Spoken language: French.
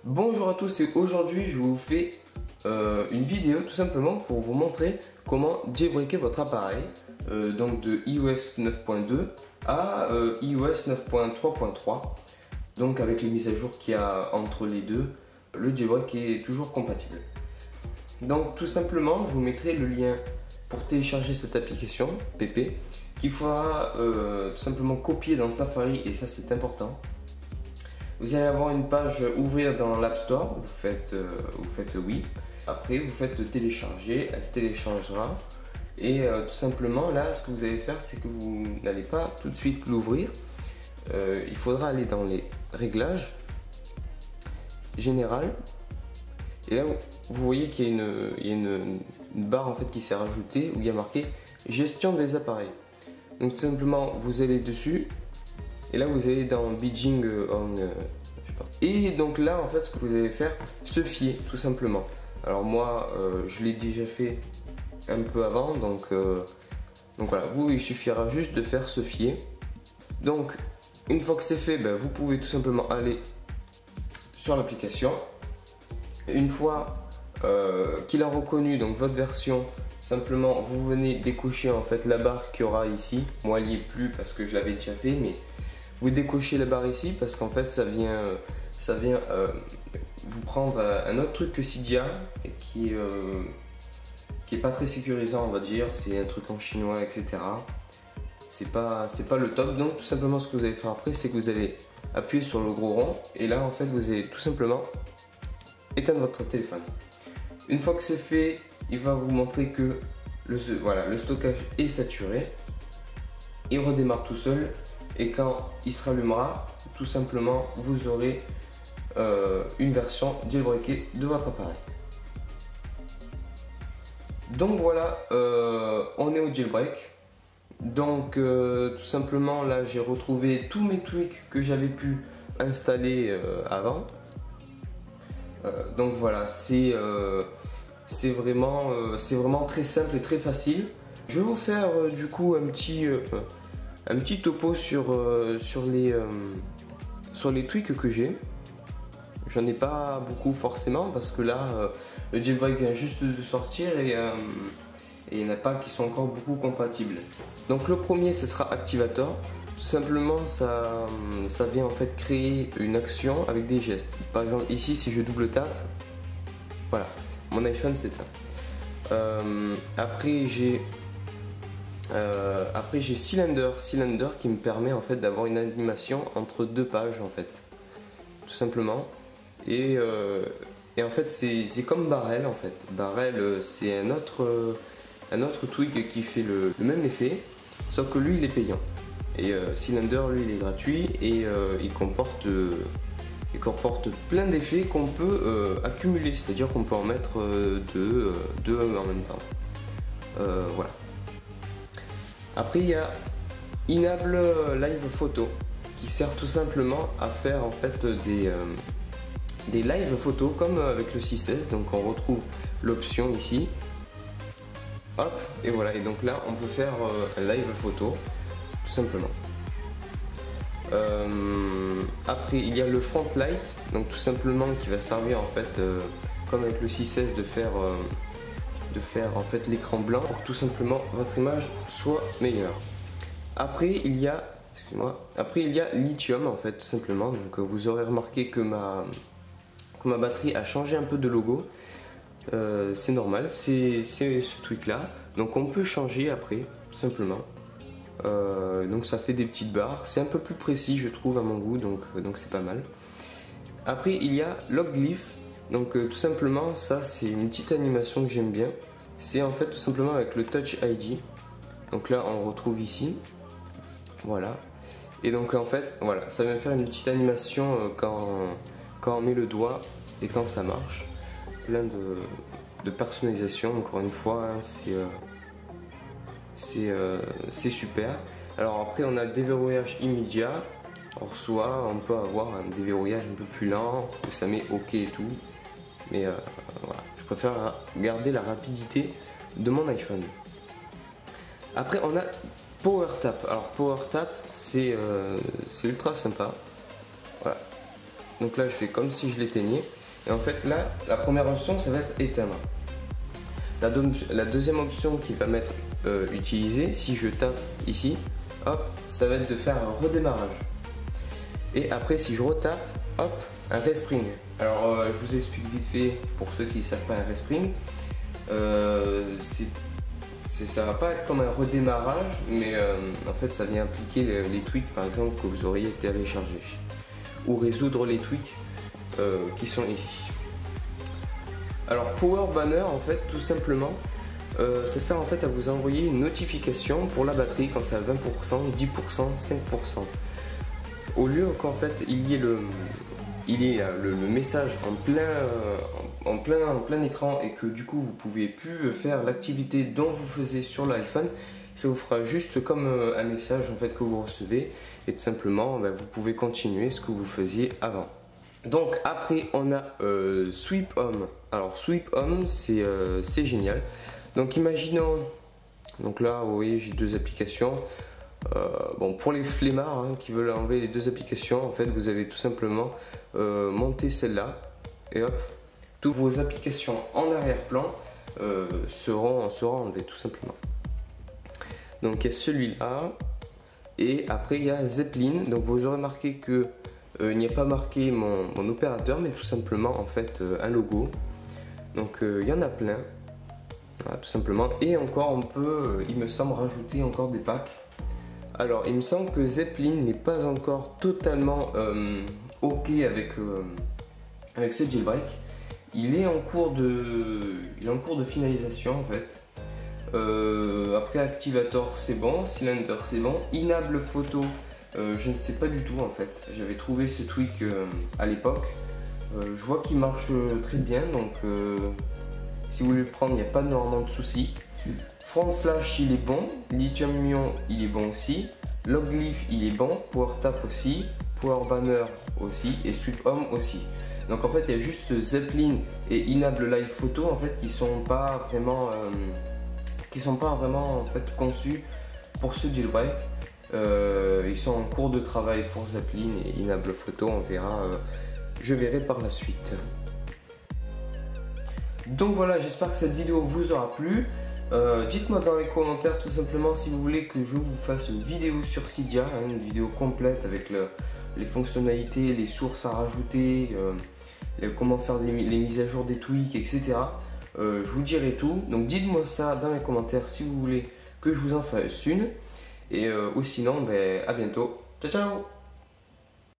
Bonjour à tous et aujourd'hui je vous fais une vidéo tout simplement pour vous montrer comment jailbreaker votre appareil donc de iOS 9.2 à iOS 9.3.3, donc avec les mises à jour qu'il y a entre les deux, le jailbreak est toujours compatible. Donc tout simplement je vous mettrai le lien pour télécharger cette application PP qu'il faudra tout simplement copier dans Safari, et ça c'est important. Vous allez avoir une page ouvrir dans l'App Store, vous faites oui. Après vous faites télécharger, elle se téléchargera. Et tout simplement là ce que vous allez faire, c'est que vous n'allez pas tout de suite l'ouvrir. Il faudra aller dans les réglages général. Et là vous voyez qu'il y a une barre en fait qui s'est rajoutée où il y a marqué gestion des appareils. Donc tout simplement vous allez dessus. Et là vous allez dans Beijing on et donc là en fait ce que vous allez faire, se fier tout simplement. Alors moi je l'ai déjà fait un peu avant, donc voilà, vous il suffira juste de faire se fier. Donc une fois que c'est fait, vous pouvez tout simplement aller sur l'application. Une fois qu'il a reconnu donc votre version, simplement vous venez décocher en fait la barre qu'il y aura ici. Moi il n'y est plus parce que je l'avais déjà fait, mais vous décochez la barre ici parce qu'en fait ça vient vous prendre un autre truc que Cydia et qui est pas très sécurisant, on va dire. C'est un truc en chinois, etc. C'est pas le top. Donc tout simplement ce que vous allez faire après, c'est que vous allez appuyer sur le gros rond et là en fait vous allez tout simplement éteindre votre téléphone. Une fois que c'est fait, il va vous montrer que le stockage est saturé. Il redémarre tout seul. Et quand il se rallumera, tout simplement, vous aurez une version jailbreakée de votre appareil. Donc voilà, on est au jailbreak. Donc tout simplement, là j'ai retrouvé tous mes tweaks que j'avais pu installer avant. Donc voilà, c'est vraiment très simple et très facile. Je vais vous faire du coup un petit topo sur les tweaks que j'ai. J'en ai pas beaucoup forcément parce que là le jailbreak vient juste de sortir et il n'y en a pas qui sont encore beaucoup compatibles. Donc le premier ce sera Activator. Tout simplement ça vient en fait créer une action avec des gestes. Par exemple ici si je double tape, voilà, mon iPhone s'éteint. Après j'ai Cylinder qui me permet en fait d'avoir une animation entre deux pages en fait, tout simplement. Et en fait c'est comme Barrel en fait. Barrel c'est un autre tweak qui fait le même effet, sauf que lui il est payant. Et Cylinder lui il est gratuit et il comporte plein d'effets qu'on peut accumuler, c'est-à-dire qu'on peut en mettre deux en même temps. Voilà. Après il y a Enable Live Photo qui sert tout simplement à faire en fait des live photos comme avec le 6S. Donc on retrouve l'option ici, hop, et voilà, et donc là on peut faire un live photo tout simplement. Après il y a le front light, donc tout simplement qui va servir en fait comme avec le 6S de faire en fait l'écran blanc pour que tout simplement votre image soit meilleure. Après il y a lithium en fait tout simplement. Donc vous aurez remarqué que ma batterie a changé un peu de logo. C'est normal, c'est ce tweak là. Donc on peut changer après tout simplement. Donc ça fait des petites barres, c'est un peu plus précis je trouve à mon goût, donc c'est pas mal. Après il y a Log Glyph. Donc tout simplement ça c'est une petite animation que j'aime bien. C'est en fait tout simplement avec le Touch ID. Donc là on retrouve ici, voilà. Et donc là en fait voilà, ça va faire une petite animation quand on met le doigt et quand ça marche. Plein de personnalisation encore une fois, hein, c'est super. Alors après on a déverrouillage immédiat. Alors soit on peut avoir un déverrouillage un peu plus lent, que ça met OK et tout. Mais voilà, je préfère garder la rapidité de mon iPhone. Après on a Power Tap. Alors Power Tap c'est ultra sympa. Voilà. Donc là je fais comme si je l'éteignais. Et en fait là, la première option ça va être éteindre. La deuxième option qui va m'être utilisée, si je tape ici, hop, ça va être de faire un redémarrage. Et après si je retape, hop, un respring. Alors je vous explique vite fait pour ceux qui ne savent pas un respring. Ça va pas être comme un redémarrage, mais en fait ça vient appliquer les tweaks par exemple que vous auriez téléchargés ou résoudre les tweaks qui sont ici. Alors Power Banner en fait tout simplement ça sert en fait à vous envoyer une notification pour la batterie quand c'est à 20%, 10%, 5%. Au lieu qu'en fait il y ait le message en plein écran et que du coup vous pouvez plus faire l'activité dont vous faisiez sur l'iPhone, ça vous fera juste comme un message en fait que vous recevez et tout simplement vous pouvez continuer ce que vous faisiez avant. Donc après on a Sweep Home. Alors Sweep Home c'est génial. Donc imaginons, donc là vous voyez j'ai deux applications. Bon, pour les flemmards qui veulent enlever les deux applications, en fait vous avez tout simplement monté celle-là et hop, toutes vos applications en arrière-plan seront enlevées tout simplement. Donc il y a celui-là et après il y a Zeppelin. Donc vous aurez remarqué que il n'y a pas marqué mon opérateur, mais tout simplement en fait un logo. Donc il y en a plein, voilà, tout simplement. Et encore on peut, il me semble, rajouter encore des packs. Alors il me semble que Zeppelin n'est pas encore totalement ok avec ce jailbreak. Il est en cours de finalisation en fait. Après Activator c'est bon, Cylinder c'est bon, Enable Photo je ne sais pas du tout en fait. J'avais trouvé ce tweak à l'époque. Je vois qu'il marche très bien, donc si vous voulez le prendre il n'y a pas énormément de soucis. Front Flash il est bon, Lithium Ion il est bon aussi, Logleaf il est bon, Power Tap aussi, Power Banner aussi et Sweep Home aussi. Donc en fait il y a juste Zeppelin et Enable Live Photo en fait qui sont pas vraiment en fait conçus pour ce jailbreak. Ils sont en cours de travail pour Zeppelin et Enable Photo, on verra, je verrai par la suite. Donc voilà, j'espère que cette vidéo vous aura plu. Dites-moi dans les commentaires tout simplement si vous voulez que je vous fasse une vidéo sur Cydia, une vidéo complète avec les fonctionnalités, les sources à rajouter, comment faire les mises à jour des tweaks, etc. Je vous dirai tout, donc dites-moi ça dans les commentaires si vous voulez que je vous en fasse une. Et ou sinon, à bientôt. Ciao ciao.